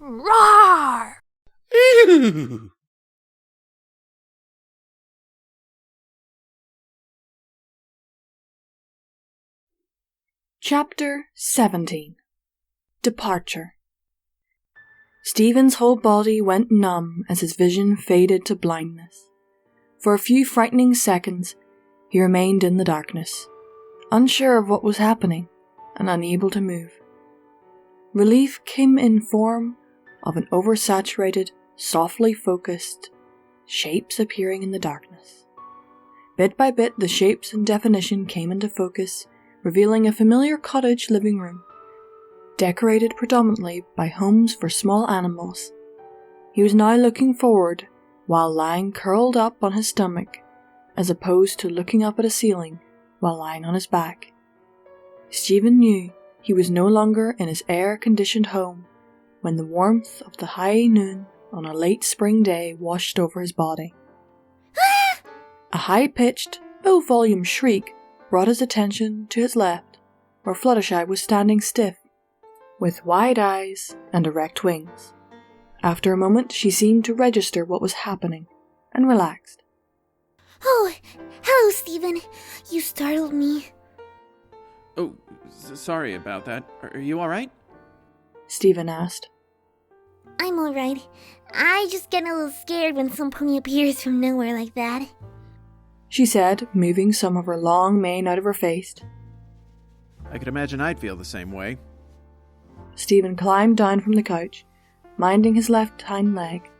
Roar! Chapter 17. Departure. Stephen's whole body went numb as his vision faded to blindness. For a few frightening seconds, he remained in the darkness, unsure of what was happening and unable to move. Relief came in form of an oversaturated, softly focused shapes appearing in the darkness. Bit by bit, the shapes and definition came into focus, revealing a familiar cottage living room, decorated predominantly by homes for small animals. He was now looking forward while lying curled up on his stomach, as opposed to looking up at a ceiling while lying on his back. Stephen knew he was no longer in his air-conditioned home when the warmth of the high noon on a late spring day washed over his body. A high-pitched, low-volume shriek brought his attention to his left, where Fluttershy was standing stiff, with wide eyes and erect wings. After a moment, she seemed to register what was happening, and relaxed. Oh, hello, Stephen. You startled me. Oh, sorry about that. Are you alright? Stephen asked. I'm alright. I just get a little scared when some pony appears from nowhere like that. She said, moving some of her long mane out of her face. I could imagine I'd feel the same way. Stephen climbed down from the couch, minding his left hind leg,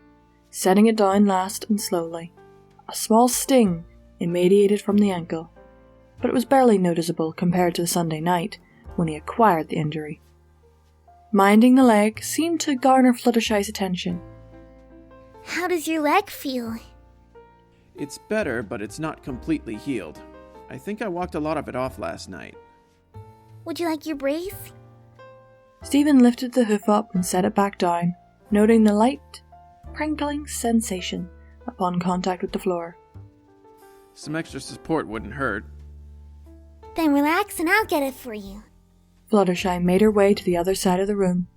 setting it down last and slowly. A small sting emanated from the ankle, but it was barely noticeable compared to the Sunday night when he acquired the injury. Minding the leg seemed to garner Fluttershy's attention. How does your leg feel? It's better, but it's not completely healed. I think I walked a lot of it off last night. Would you like your brace? Stephen lifted the hoof up and set it back down, noting the light, prickling sensation upon contact with the floor. Some extra support wouldn't hurt. Then relax and I'll get it for you. Fluttershy made her way to the other side of the room.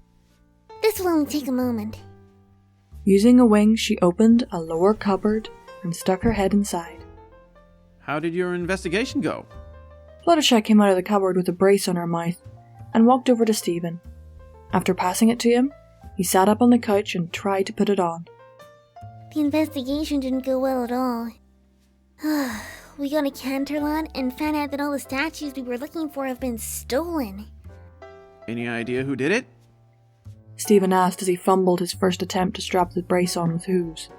This will only take a moment. Using a wing, she opened a lower cupboard and stuck her head inside. How did your investigation go? Fluttershy came out of the cupboard with a brace on her mouth and walked over to Stephen. After passing it to him, he sat up on the couch and tried to put it on. The investigation didn't go well at all. We got a Canterlot and found out that all the statues we were looking for have been stolen. Any idea who did it? Stephen asked as he fumbled his first attempt to strap the brace on with hooves.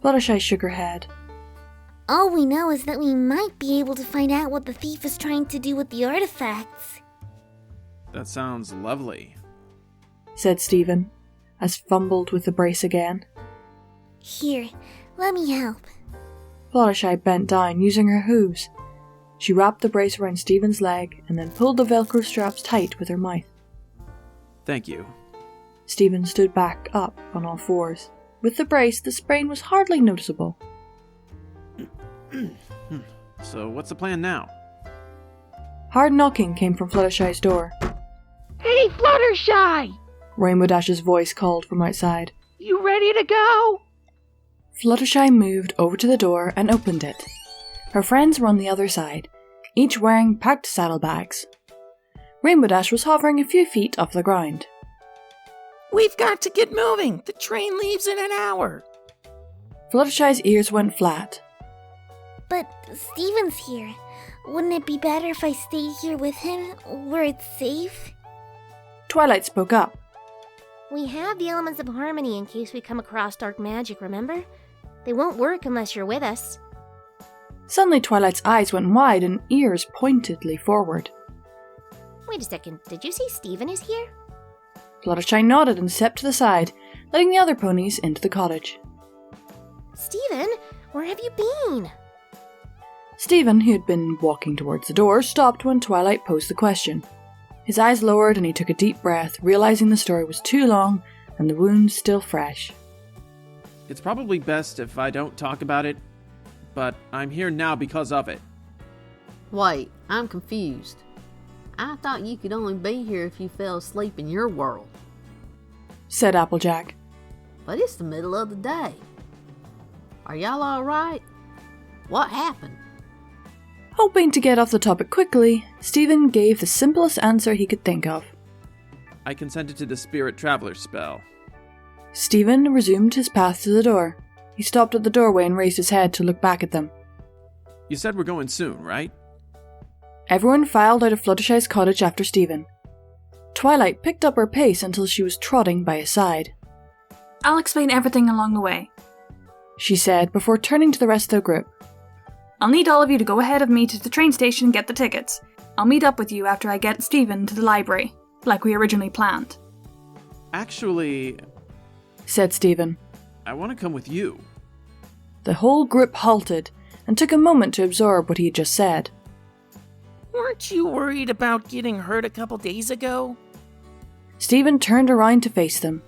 Fluttershy shook her head. All we know is that we might be able to find out what the thief is trying to do with the artifacts. That sounds lovely, said Stephen, as fumbled with the brace again. Here, let me help. Fluttershy bent down, using her hooves. She wrapped the brace around Stephen's leg and then pulled the Velcro straps tight with her mouth. Thank you. Stephen stood back up on all fours. With the brace, the sprain was hardly noticeable. So what's the plan now? Hard knocking came from Fluttershy's door. Hey, Fluttershy! Rainbow Dash's voice called from outside. You ready to go? Fluttershy moved over to the door and opened it. Her friends were on the other side, each wearing packed saddlebags. Rainbow Dash was hovering a few feet off the ground. We've got to get moving. The train leaves in an hour. Fluttershy's ears went flat. But Stephen's here. Wouldn't it be better if I stayed here with him, where it's safe? Twilight spoke up. We have the elements of harmony in case we come across dark magic, remember? They won't work unless you're with us. Suddenly Twilight's eyes went wide and ears pointedly forward. Wait a second, did you say Stephen is here? Fluttershy nodded and stepped to the side, letting the other ponies into the cottage. Stephen, where have you been? Stephen, who had been walking towards the door, stopped when Twilight posed the question. His eyes lowered and he took a deep breath, realizing the story was too long and the wound still fresh. It's probably best if I don't talk about it, but I'm here now because of it. Wait, I'm confused. I thought you could only be here if you fell asleep in your world. said Applejack. But it's the middle of the day. Are y'all alright? What happened? Hoping to get off the topic quickly, Stephen gave the simplest answer he could think of. I consented to the Spirit Traveler spell. Stephen resumed his path to the door. He stopped at the doorway and raised his head to look back at them. You said we're going soon, right? Everyone filed out of Fluttershy's cottage after Stephen. Twilight picked up her pace until she was trotting by his side. I'll explain everything along the way, she said before turning to the rest of the group. I'll need all of you to go ahead of me to the train station and get the tickets. I'll meet up with you after I get Stephen to the library, like we originally planned. Actually, said Stephen. I want to come with you. The whole group halted and took a moment to absorb what he had just said. Weren't you worried about getting hurt a couple days ago? Stephen turned around to face them.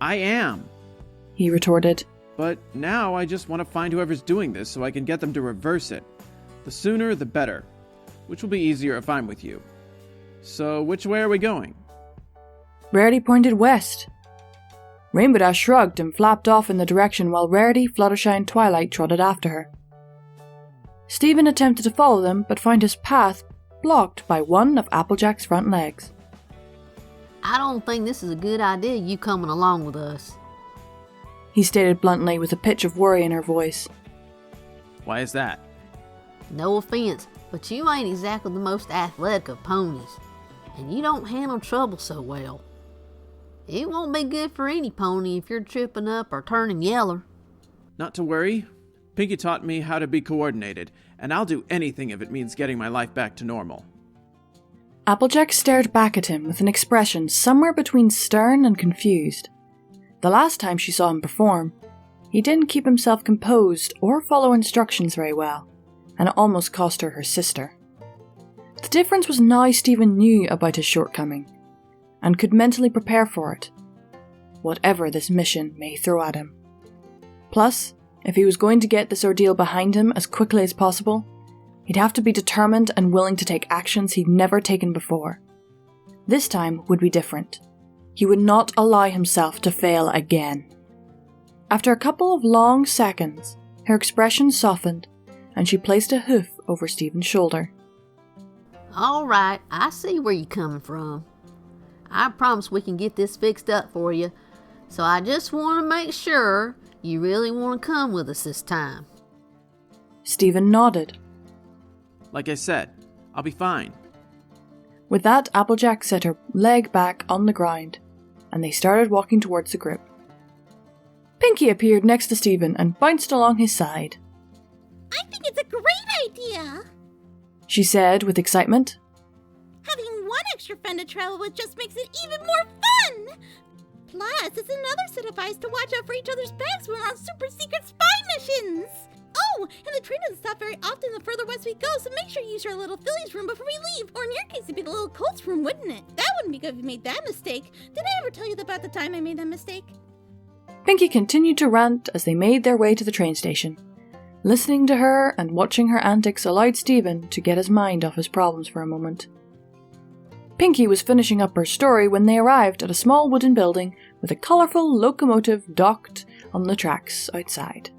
I am, he retorted. But now I just want to find whoever's doing this so I can get them to reverse it. The sooner, the better. Which will be easier if I'm with you. So, which way are we going? Rarity pointed west. Rainbow Dash shrugged and flapped off in the direction while Rarity, Fluttershy and Twilight trotted after her. Stephen attempted to follow them but found his path blocked by one of Applejack's front legs. I don't think this is a good idea, you coming along with us, he stated bluntly with a pitch of worry in her voice. Why is that? No offense, but you ain't exactly the most athletic of ponies, and you don't handle trouble so well. It won't be good for any pony if you're tripping up or turning yeller. Not to worry. Pinky taught me how to be coordinated, and I'll do anything if it means getting my life back to normal. Applejack stared back at him with an expression somewhere between stern and confused. The last time she saw him perform, he didn't keep himself composed or follow instructions very well, and it almost cost her sister. The difference was now Stephen knew about his shortcoming, and could mentally prepare for it, whatever this mission may throw at him. Plus, if he was going to get this ordeal behind him as quickly as possible, he'd have to be determined and willing to take actions he'd never taken before. This time would be different. He would not allow himself to fail again. After a couple of long seconds, her expression softened, and she placed a hoof over Stephen's shoulder. Alright, I see where you're coming from. I promise we can get this fixed up for you, so I just want to make sure you really want to come with us this time. Stephen nodded. Like I said, I'll be fine. With that, Applejack set her leg back on the ground, and they started walking towards the group. Pinky appeared next to Stephen and bounced along his side. I think it's a great idea! She said with excitement. Having one extra friend to travel with just makes it even more fun! Plus, it's another set of eyes to watch out for each other's backs when we're on super secret spy missions! Oh, and the train doesn't stop very often the further west we go, so make sure you use your little filly's room before we leave. Or in your case, it'd be the little colt's room, wouldn't it? That wouldn't be good if you made that mistake. Did I ever tell you about the time I made that mistake? Pinky continued to rant as they made their way to the train station. Listening to her and watching her antics allowed Stephen to get his mind off his problems for a moment. Pinky was finishing up her story when they arrived at a small wooden building with a colourful locomotive docked on the tracks outside.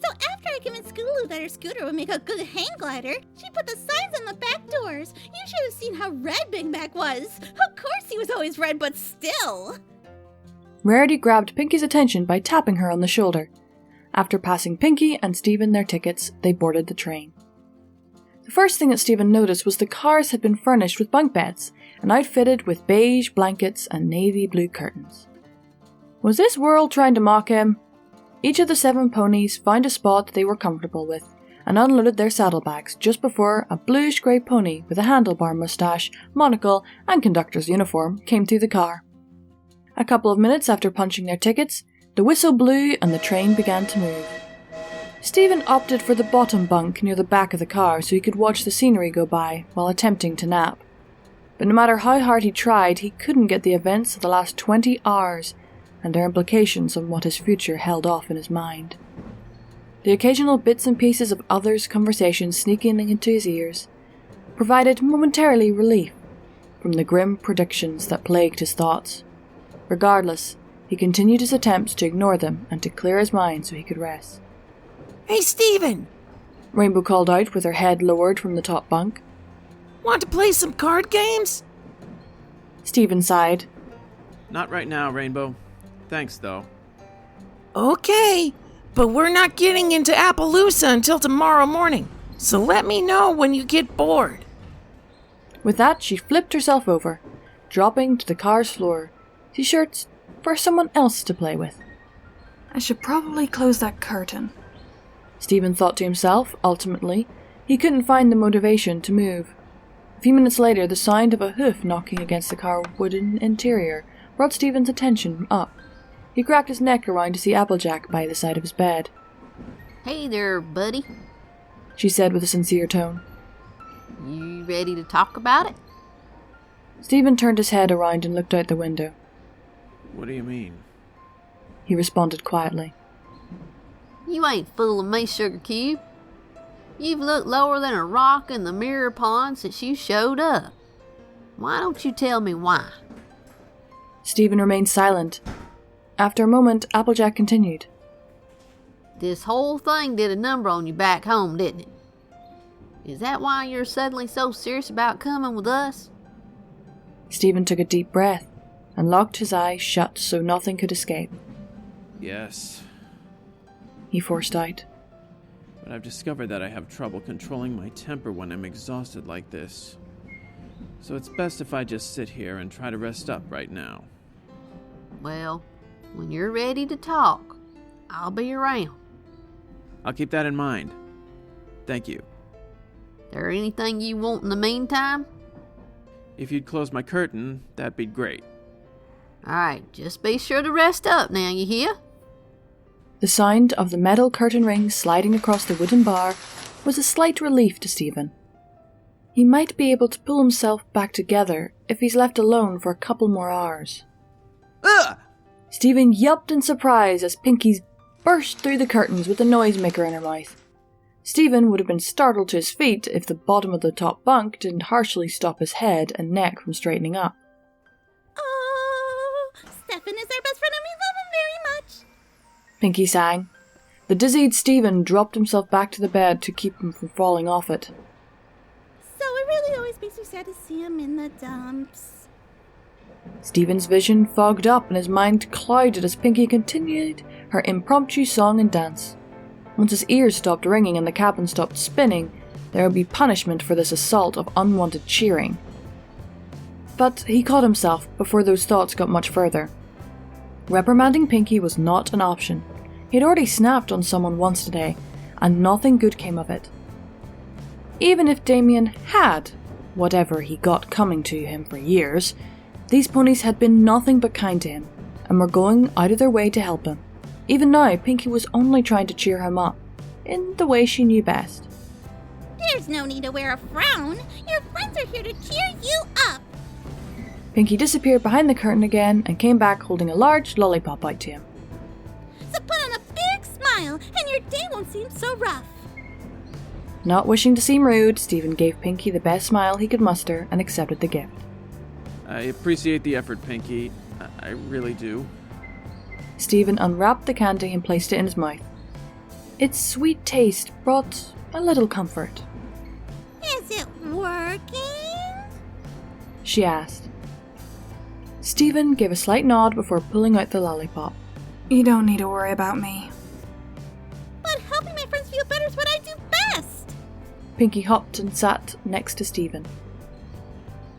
So after I convinced Scootaloo that her scooter would make a good hang glider, she put the signs on the back doors. You should have seen how red Big Mac was. Of course he was always red, but still. Rarity grabbed Pinky's attention by tapping her on the shoulder. After passing Pinky and Stephen their tickets, they boarded the train. The first thing that Stephen noticed was the cars had been furnished with bunk beds and outfitted with beige blankets and navy blue curtains. Was this world trying to mock him? Each of the 7 ponies found a spot they were comfortable with and unloaded their saddlebags just before a bluish-grey pony with a handlebar moustache, monocle and conductor's uniform came through the car. A couple of minutes after punching their tickets, the whistle blew and the train began to move. Stephen opted for the bottom bunk near the back of the car so he could watch the scenery go by while attempting to nap. But no matter how hard he tried, he couldn't get the events of the last 20 hours and their implications on what his future held off in his mind. The occasional bits and pieces of others' conversations sneaking into his ears provided momentarily relief from the grim predictions that plagued his thoughts. Regardless, he continued his attempts to ignore them and to clear his mind so he could rest. Hey, Steven! Rainbow called out with her head lowered from the top bunk. Want to play some card games? Steven sighed. Not right now, Rainbow. Thanks, though. Okay, but we're not getting into Appaloosa until tomorrow morning, so let me know when you get bored. With that, she flipped herself over, dropping to the car's floor, T-shirts for someone else to play with. I should probably close that curtain. Steven thought to himself. Ultimately, he couldn't find the motivation to move. A few minutes later, the sound of a hoof knocking against the car's wooden interior brought Steven's attention up. He cracked his neck around to see Applejack by the side of his bed. Hey there, buddy. She said with a sincere tone. You ready to talk about it? Steven turned his head around and looked out the window. What do you mean? He responded quietly. You ain't fooling me, Sugar Cube. You've looked lower than a rock in the mirror pond since you showed up. Why don't you tell me why? Steven remained silent. After a moment, Applejack continued. This whole thing did a number on you back home, didn't it? Is that why you're suddenly so serious about coming with us? Steven took a deep breath and locked his eyes shut so nothing could escape. Yes, He forced out. but I've discovered that I have trouble controlling my temper when I'm exhausted like this. So it's best if I just sit here and try to rest up right now. Well, when you're ready to talk, I'll be around. I'll keep that in mind. Thank you. There anything you want in the meantime? If you'd close my curtain, that'd be great. Alright, just be sure to rest up now, you hear? The sound of the metal curtain rings sliding across the wooden bar was a slight relief to Steven. He might be able to pull himself back together if he's left alone for a couple more hours. Ugh! Steven yelped in surprise as Pinky burst through the curtains with a noisemaker in her mouth. Steven would have been startled to his feet if the bottom of the top bunk didn't harshly stop his head and neck from straightening up. Oh, Stefan is our best friend and we love him very much. Pinky sang. The dizzied Steven dropped himself back to the bed to keep him from falling off it. So it really always makes me sad to see him in the dumps. Steven's vision fogged up and his mind clouded as Pinky continued her impromptu song and dance. Once his ears stopped ringing and the cabin stopped spinning, there would be punishment for this assault of unwanted cheering. But he caught himself before those thoughts got much further. Reprimanding Pinky was not an option. He'd already snapped on someone once today, and nothing good came of it. Even if Damien had whatever he got coming to him for years, these ponies had been nothing but kind to him, and were going out of their way to help him. Even now, Pinky was only trying to cheer him up, in the way she knew best. There's no need to wear a frown. Your friends are here to cheer you up. Pinky disappeared behind the curtain again and came back holding a large lollipop out to him. So put on a big smile and your day won't seem so rough. Not wishing to seem rude, Steven gave Pinky the best smile he could muster and accepted the gift. I appreciate the effort, Pinky. I really do. Steven unwrapped the candy and placed it in his mouth. Its sweet taste brought a little comfort. Is it working? She asked. Steven gave a slight nod before pulling out the lollipop. You don't need to worry about me. But helping my friends feel better is what I do best. Pinky hopped and sat next to Steven.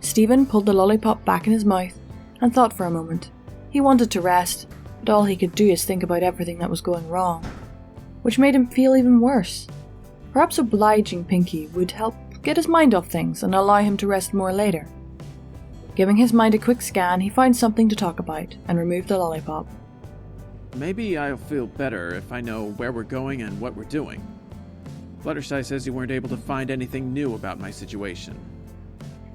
Steven pulled the lollipop back in his mouth and thought for a moment. He wanted to rest, but all he could do is think about everything that was going wrong, which made him feel even worse. Perhaps obliging Pinky would help get his mind off things and allow him to rest more later. Giving his mind a quick scan, he found something to talk about and removed the lollipop. Maybe I'll feel better if I know where we're going and what we're doing. Fluttershy says you weren't able to find anything new about my situation.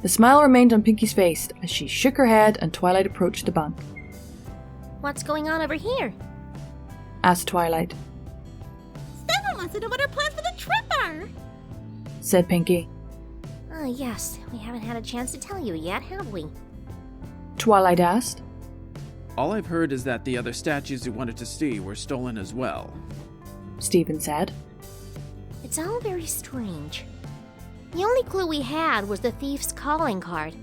The smile remained on Pinky's face as she shook her head and Twilight approached the bunk. What's going on over here? Asked Twilight. Stefan wants to know what our plans for the trip are. Said Pinky. Oh, yes. We haven't had a chance to tell you yet, have we? Twilight asked. All I've heard is that the other statues you wanted to see were stolen as well. Stephen said. It's all very strange. The only clue we had was the thief's calling card.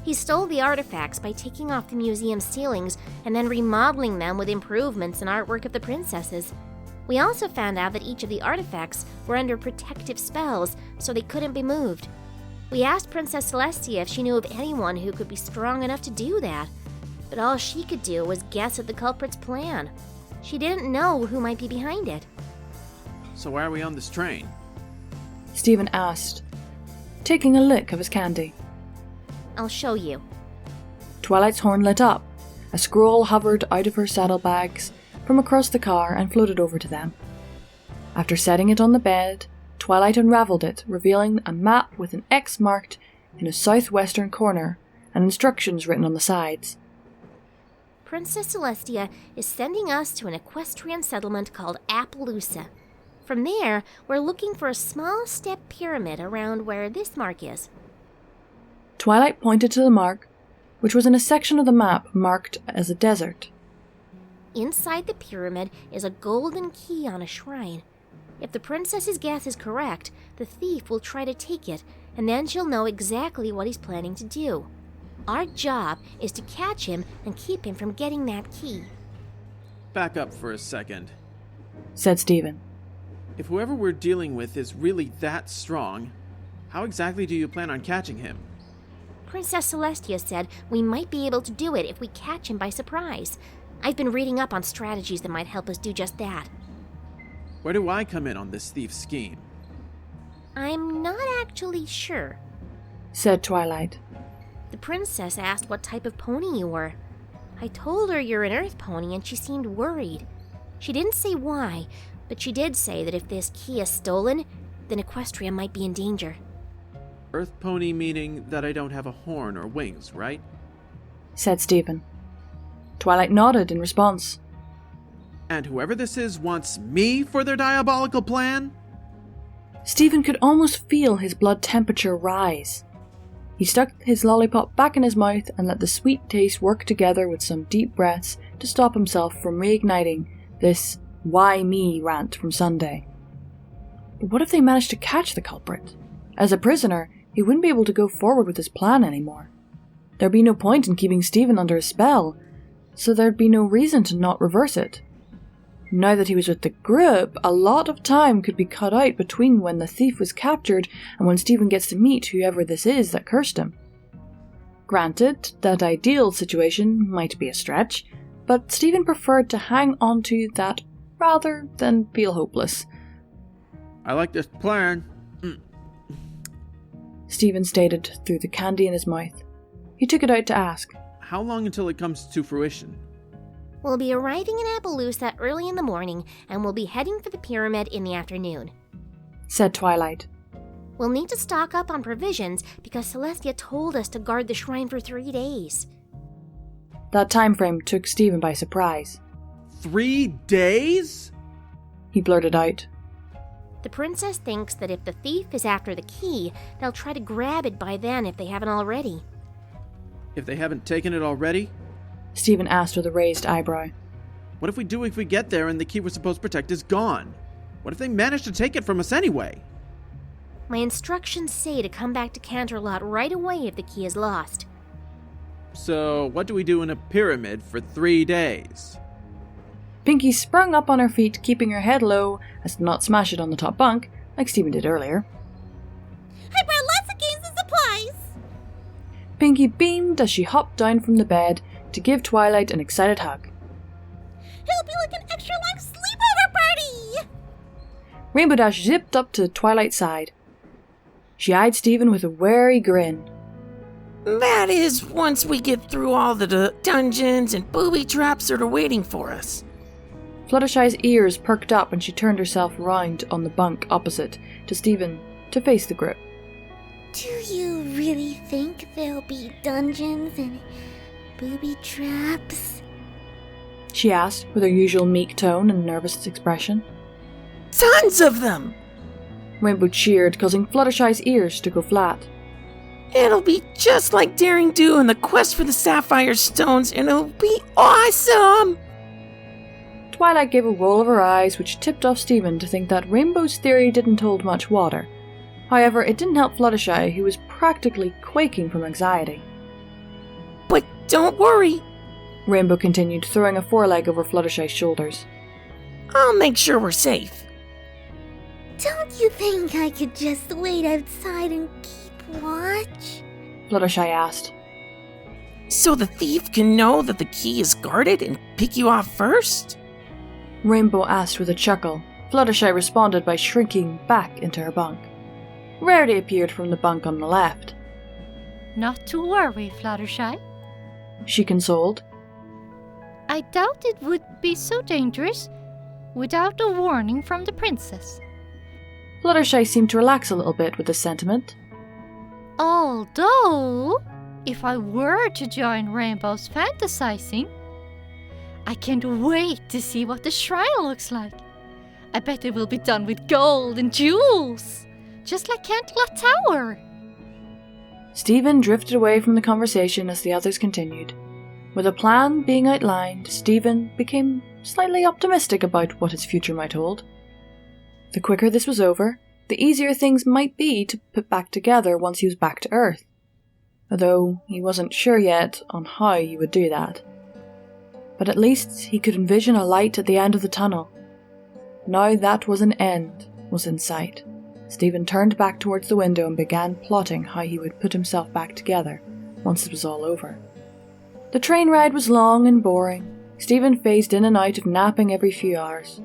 He stole the artifacts by taking off the museum ceilings and then remodeling them with improvements and artwork of the princesses. We also found out that each of the artifacts were under protective spells, so they couldn't be moved. We asked Princess Celestia if she knew of anyone who could be strong enough to do that, but all she could do was guess at the culprit's plan. She didn't know who might be behind it. So why are we on this train? Stephen asked, taking a lick of his candy. I'll show you. Twilight's horn lit up. A scroll hovered out of her saddlebags from across the car and floated over to them. After setting it on the bed, Twilight unravelled it, revealing a map with an X marked in a southwestern corner and instructions written on the sides. Princess Celestia is sending us to an equestrian settlement called Appaloosa. From there, we're looking for a small step pyramid around where this mark is. Twilight pointed to the mark, which was in a section of the map marked as a desert. Inside the pyramid is a golden key on a shrine. If the princess's guess is correct, the thief will try to take it, and then she'll know exactly what he's planning to do. Our job is to catch him and keep him from getting that key. Back up for a second. Said Stephen. If whoever we're dealing with is really that strong, how exactly do you plan on catching him? Princess Celestia said we might be able to do it if we catch him by surprise. I've been reading up on strategies that might help us do just that. Where do I come in on this thief's scheme? I'm not actually sure. Said Twilight. The princess asked what type of pony you were. I told her you're an earth pony and she seemed worried. She didn't say why, but she did say that if this key is stolen, then Equestria might be in danger. Earth pony meaning that I don't have a horn or wings, right? Said Stephen. Twilight nodded in response. And whoever this is wants me for their diabolical plan? Stephen could almost feel his blood temperature rise. He stuck his lollipop back in his mouth and let the sweet taste work together with some deep breaths to stop himself from reigniting this "why me" rant from Sunday. But what if they managed to catch the culprit? As a prisoner, he wouldn't be able to go forward with his plan anymore. There'd be no point in keeping Stephen under a spell, so there'd be no reason to not reverse it. Now that he was with the group, a lot of time could be cut out between when the thief was captured and when Stephen gets to meet whoever this is that cursed him. Granted, that ideal situation might be a stretch, but Stephen preferred to hang on to that rather than feel hopeless. I like this plan. Stephen stated through the candy in his mouth. He took it out to ask, How long until it comes to fruition? We'll be arriving in Appaloosa early in the morning, and we'll be heading for the pyramid in the afternoon. Said Twilight. We'll need to stock up on provisions because Celestia told us to guard the shrine for 3 days. That time frame took Stephen by surprise. 3 days? He blurted out. The princess thinks that if the thief is after the key, they'll try to grab it by then if they haven't already. If they haven't taken it already? Stephen asked with a raised eyebrow. What if we get there and the key we're supposed to protect is gone? What if they manage to take it from us anyway? My instructions say to come back to Canterlot right away if the key is lost. So, what do we do in a pyramid for 3 days? Pinky sprung up on her feet, keeping her head low as to not smash it on the top bunk, like Stephen did earlier. I brought lots of games and supplies! Pinky beamed as she hopped down from the bed to give Twilight an excited hug. It'll be like an extra long sleepover party! Rainbow Dash zipped up to Twilight's side. She eyed Stephen with a wary grin. That is, once we get through all the dungeons and booby traps that are waiting for us. Fluttershy's ears perked up and she turned herself round on the bunk opposite to Stephen to face the group. Do you really think there'll be dungeons and booby traps? She asked with her usual meek tone and nervous expression. Tons of them! Rainbow cheered, causing Fluttershy's ears to go flat. It'll be just like Daring Do and the quest for the Sapphire Stones, and it'll be awesome! Twilight gave a roll of her eyes, which tipped off Stephen to think that Rainbow's theory didn't hold much water. However, it didn't help Fluttershy, who was practically quaking from anxiety. But don't worry, Rainbow continued, throwing a foreleg over Fluttershy's shoulders. I'll make sure we're safe. Don't you think I could just wait outside and keep watch? Fluttershy asked. So the thief can know that the key is guarded and pick you off first? Rainbow asked with a chuckle. Fluttershy responded by shrinking back into her bunk. Rarity appeared from the bunk on the left. Not to worry, Fluttershy. She consoled. I doubt it would be so dangerous without a warning from the princess. Fluttershy seemed to relax a little bit with this sentiment. Although, if I were to join Rainbow's fantasizing, I can't wait to see what the shrine looks like. I bet it will be done with gold and jewels, just like Canterlot Tower. Stephen drifted away from the conversation as the others continued. With a plan being outlined, Stephen became slightly optimistic about what his future might hold. The quicker this was over, the easier things might be to put back together once he was back to Earth. Although he wasn't sure yet on how he would do that. But at least he could envision a light at the end of the tunnel. Now that was an end was in sight. Stephen turned back towards the window and began plotting how he would put himself back together once it was all over. The train ride was long and boring. Stephen phased in and out of napping every few hours.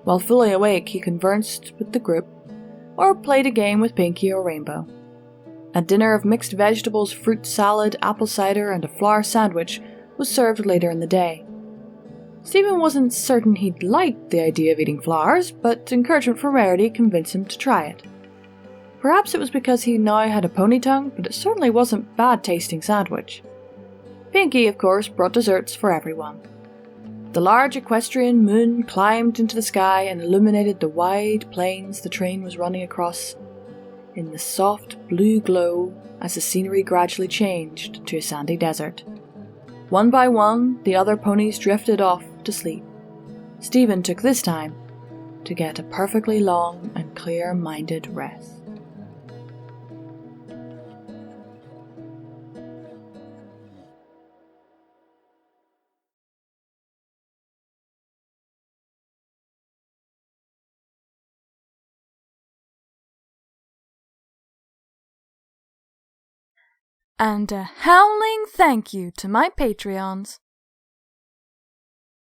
While fully awake, he conversed with the group, or played a game with Pinky or Rainbow. A dinner of mixed vegetables, fruit salad, apple cider, and a flour sandwich was served later in the day. Stephen wasn't certain he'd liked the idea of eating flowers, but encouragement from Rarity convinced him to try it. Perhaps it was because he now had a pony tongue, but it certainly wasn't a bad-tasting sandwich. Pinky, of course, brought desserts for everyone. The large equestrian moon climbed into the sky and illuminated the wide plains the train was running across in the soft blue glow as the scenery gradually changed to a sandy desert. One by one, the other ponies drifted off to sleep. Stephen took this time to get a perfectly long and clear-minded rest. And a howling thank you to my Patreons.